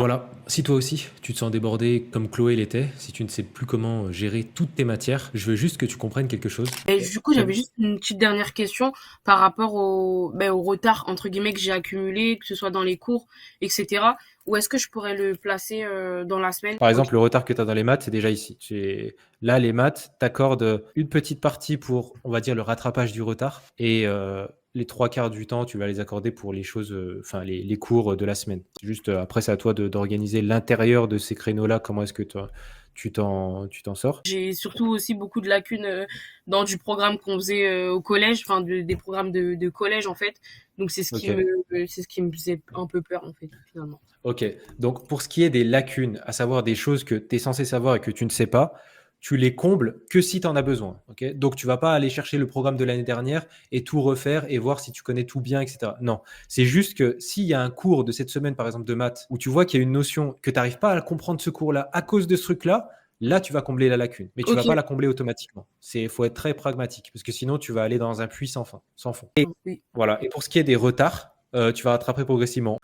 Voilà, si toi aussi tu te sens débordé comme Chloé l'était, si tu ne sais plus comment gérer toutes tes matières, je veux juste que tu comprennes quelque chose. Et du coup, j'avais T'as- juste une petite dernière question par rapport au retard, entre guillemets, que j'ai accumulé, que ce soit dans les cours, etc. Où est-ce que je pourrais le placer dans la semaine? Par Ok. exemple, le retard que tu as dans les maths, c'est déjà ici. Là, les maths t'accordent une petite partie pour, on va dire, le rattrapage du retard. Et les trois quarts du temps, tu vas les accorder pour les choses, enfin, les cours de la semaine. Juste, après, c'est à toi d'organiser l'intérieur de ces créneaux-là. Comment est-ce que tu t'en sors? J'ai surtout aussi beaucoup de lacunes dans du programme qu'on faisait au collège, enfin des programmes de collège en fait. Donc Ok. c'est ce qui me faisait un peu peur en fait finalement. Ok, donc pour ce qui est des lacunes, à savoir des choses que tu es censé savoir et que tu ne sais pas, tu les combles que si tu en as besoin. Ok, donc tu vas pas aller chercher le programme de l'année dernière et tout refaire et voir si tu connais tout bien, etc. Non, c'est juste que s'il y a un cours de cette semaine, par exemple de maths, où tu vois qu'il y a une notion que tu n'arrives pas à comprendre ce cours-là à cause de ce truc-là, là tu vas combler la lacune, mais tu vas Ok. pas la combler automatiquement. Faut être très pragmatique parce que sinon tu vas aller dans un puits sans fin, sans fond. Oui. Voilà. Et pour ce qui est des retards, tu vas rattraper progressivement.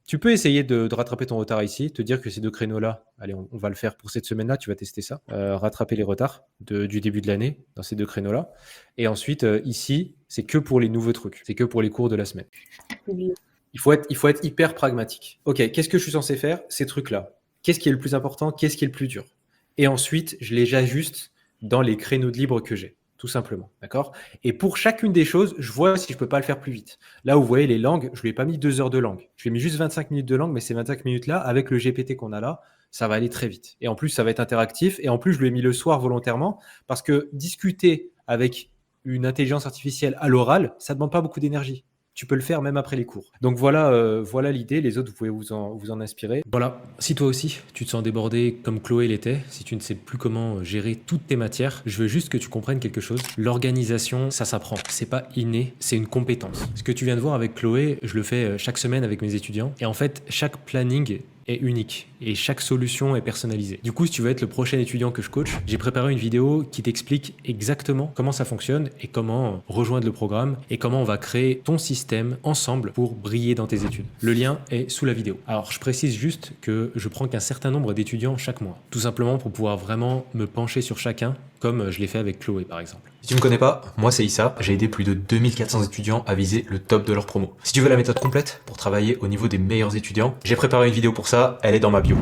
Tu peux essayer de rattraper ton retard ici, te dire que ces deux créneaux-là, allez, on va le faire pour cette semaine-là, tu vas tester ça, rattraper les retards du début de l'année dans ces deux créneaux-là. Et ensuite, ici, c'est que pour les nouveaux trucs, c'est que pour les cours de la semaine. Oui. Il faut être hyper pragmatique. Ok, qu'est-ce que je suis censé faire? Ces trucs-là. Qu'est-ce qui est le plus important? Qu'est-ce qui est le plus dur? Et ensuite, je les ajuste dans les créneaux de libre que j'ai, tout simplement. D'accord? Et pour chacune des choses, je vois si je peux pas le faire plus vite. Là, où vous voyez les langues, je lui ai pas mis 2 heures de langue. Je lui ai mis juste 25 minutes de langue, mais ces 25 minutes-là, avec le GPT qu'on a là, ça va aller très vite. Et en plus, ça va être interactif. Et en plus, je lui ai mis le soir volontairement parce que discuter avec une intelligence artificielle à l'oral, ça demande pas beaucoup d'énergie. Tu peux le faire même après les cours. Donc voilà l'idée. Les autres, vous pouvez vous en inspirer. Voilà, si toi aussi tu te sens débordé comme Chloé l'était, si tu ne sais plus comment gérer toutes tes matières, je veux juste que tu comprennes quelque chose. L'organisation, ça s'apprend. C'est pas inné, c'est une compétence. Ce que tu viens de voir avec Chloé, je le fais chaque semaine avec mes étudiants. Et en fait, chaque planning est unique et chaque solution est personnalisée. Du coup, si tu veux être le prochain étudiant que je coach, j'ai préparé une vidéo qui t'explique exactement comment ça fonctionne et comment rejoindre le programme et comment on va créer ton système ensemble pour briller dans tes études. Le lien est sous la vidéo. Alors, je précise juste que je prends qu'un certain nombre d'étudiants chaque mois, tout simplement pour pouvoir vraiment me pencher sur chacun, comme je l'ai fait avec Chloé par exemple. Si tu me connais pas, moi c'est Issa, j'ai aidé plus de 2400 étudiants à viser le top de leur promo. Si tu veux la méthode complète pour travailler au niveau des meilleurs étudiants, j'ai préparé une vidéo pour ça, elle est dans ma bio.